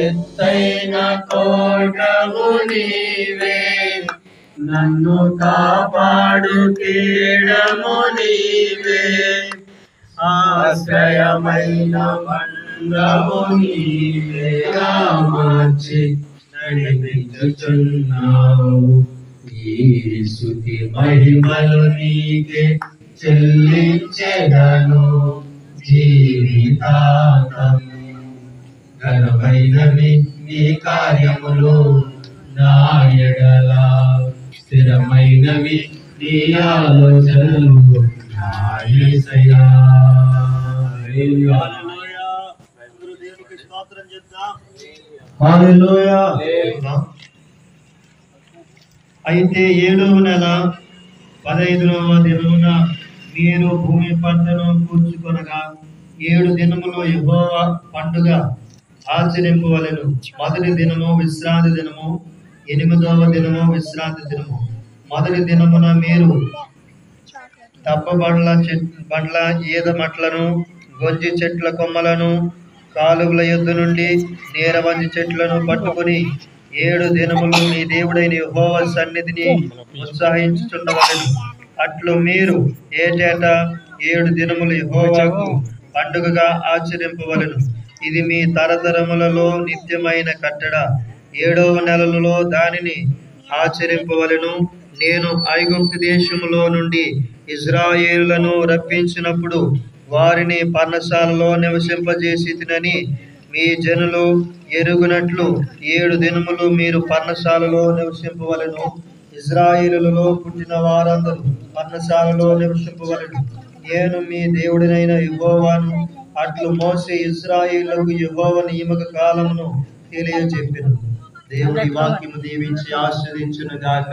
ఎత్తైన కోటవు నీవే, నన్ను కాపాడు కేడము నీవే, ఆశ్రయమైన బండవు నీవే, మార్చి నడిపించుచున్నావు. ఈ స్తుతి మహిమలు నీకే చెల్లించెదను జీవితాంతం. ఘనమైనవి నీ కార్యములు నా ఎడల, స్థిరమైనవి నీ ఆలోచనలు నా యేసయ్యా. హల్లెలూయా. అయితే 7వ నెల 15వ దినమున మీరు భూమి పంటను కూర్చుకొనగా 7 దినములు యెహోవా పండుగ ఆచరింపవలెను. మొదటి దినము విశ్రాంతి దినము, 8వ దినము విశ్రాంతి దినము. మొదటి దినమున మీరు బండ్ల ఈదమట్లను, గొంజి చెట్ల కొమ్మలను, కాలువల యొద్ద నుండి నీరవంజి చెట్లను పట్టుకుని 7 దినములు నీ దేవుడైన యెహోవా సన్నిధిని ఉత్సాహించుచుండవలెను. అట్లు మీరు ఏటేటా 7 దినములు యెహోవాకు పండుగగా ఆచరింపవలెను. ఇది మీ తరతరములలో నిత్యమైన కట్టడ. 7వ నెలలో దానిని ఆచరింపవలెను. నేను ఐగుప్తు దేశములో నుండి ఇశ్రాయేలులను రప్పించినప్పుడు వారిని పర్ణశాలలో నివసింపజేసితినని మీ జనులు ఎరుగునట్లు 7 దినములు మీరు పర్ణశాలలో నివసింపవలెను. ఇశ్రాయేలులలో పుట్టిన వారందరూ పర్ణశాలలో నివసింపవలెను. నేను మీ దేవుడినైన యెహోవాను. అట్లు మోసే ఇశ్రాయేలులకు యెహోవా నియామక కాలమును తెలియజెప్పెను. దేవుడి వాక్యము దీవించి ఆశీర్వదించును గాక.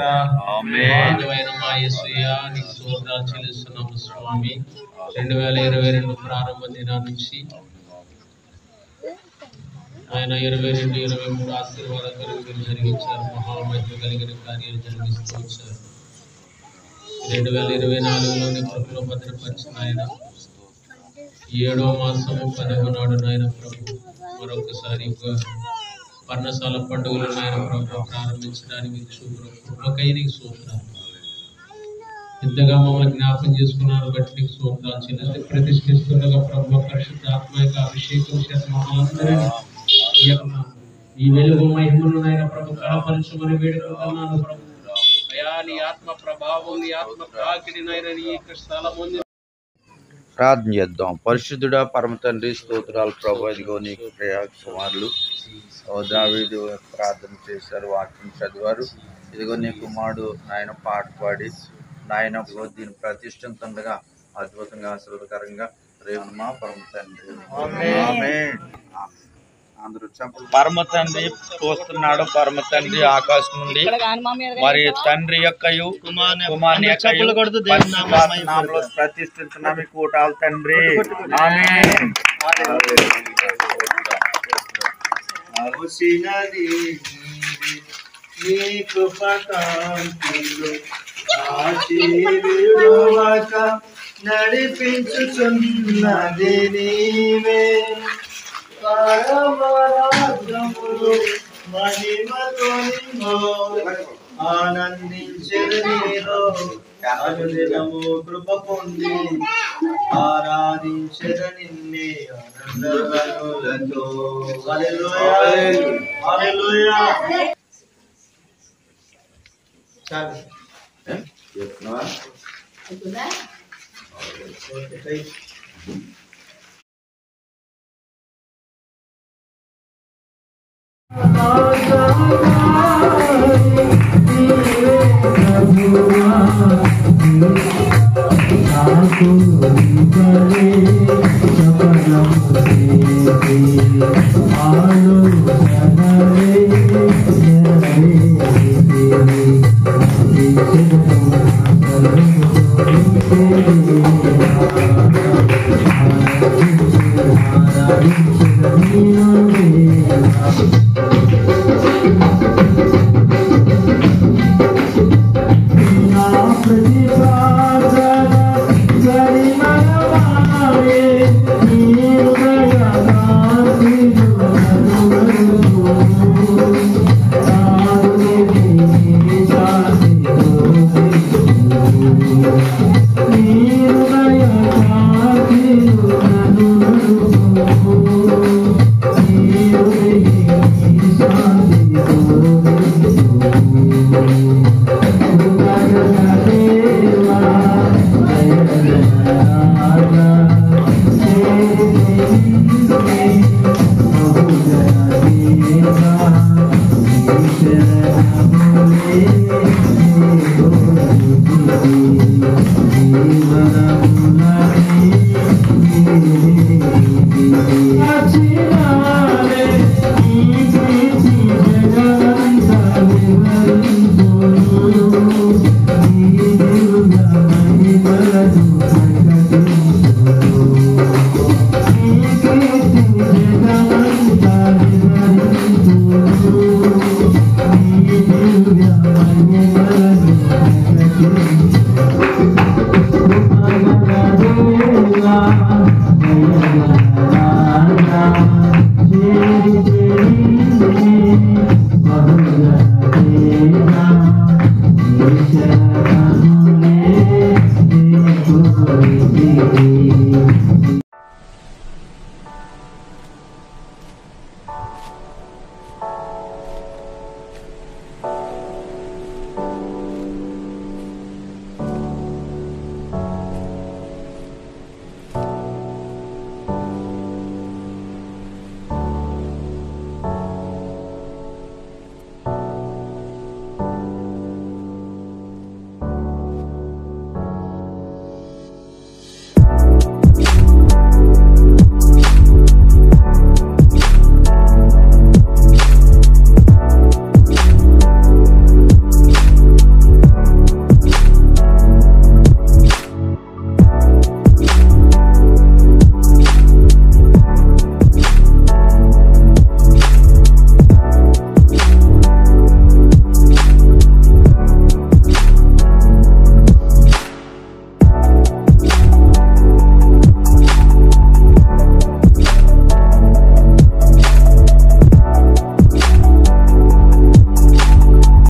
ఆమేన్. మా యేసయ్యా నీకు స్తోత్రాలు చెల్లిస్తున్నాము స్వామి. 2022 ప్రారంభ దినం నుంచి ఆయన 22-23 ఆశీర్వాదాలు జరిగించారు. మహామహిమ కలిగిన కార్యాలు జరిగిస్తూ వచ్చారు. 2024లో నీ కృపలో భద్రపరిచిన ఆయన 7వ మాసము 10వ నాడు నాయన ప్రభు మరొకసారి పర్ణశాల పండుగలు నాయన ప్రభు ప్రారంభించడానికి కృపకై నీకు స్తోత్రాలు. ఇంతగా మమ్మల్ని జ్ఞాపం చేసుకున్నారు బట్టి నీకు స్తోత్రాలు చెల్లించి ప్రతిష్ఠిస్తుండగా ప్రభు పరిశుద్ధ ఆత్మ యొక్క అభిషేకం చేత మమ్మల్ని ఈ వెలుగు మహిమను నాయన ప్రభు కనపరచమని వేడుకుంటున్నాను ప్రభు. అయా నీ ఆత్మ ప్రభావం, నీ ఆత్మ తాకిడి నాయన నీ యొక్క స్థలం ఉంది. ప్రార్థన చేద్దాం. పరిశుద్ధుడా పరమ తండ్రి స్తోత్రాలు ప్రభు. ఇదిగో నీకు ప్రియ కుమారులు దావీదు ప్రార్థన చేశారు, వాక్యం చదివారు. ఇదిగో నీ కుమారుడు నాయన పాట పాడి నాయన దీన్ని ప్రతిష్ఠితుండగా అద్భుతంగా ఆశీర్వాదకరంగా రేపు మా పరమ తండ్రి అందరూ పరమ తండ్రి చూస్తున్నాడు. పరమ తండ్రి ఆకాశం నుండి మరి తండ్రి యొక్కయు కుమారుని యొక్కయు నామములో ప్రతిష్ఠించిన మీ కూటాలు తండ్రి. ఆమేన్. నడిపించుచున్నది నీవే, పరమరాజ్యములు మహిమతో నిన్ను ఆనందించెదనిలో అనుదినము కృప పొంది ఆరాధించెద నిన్నే ఆనందగనులతో. హల్లెలూయా హల్లెలూయా. చాలు చెప్తున్నా. Thank you.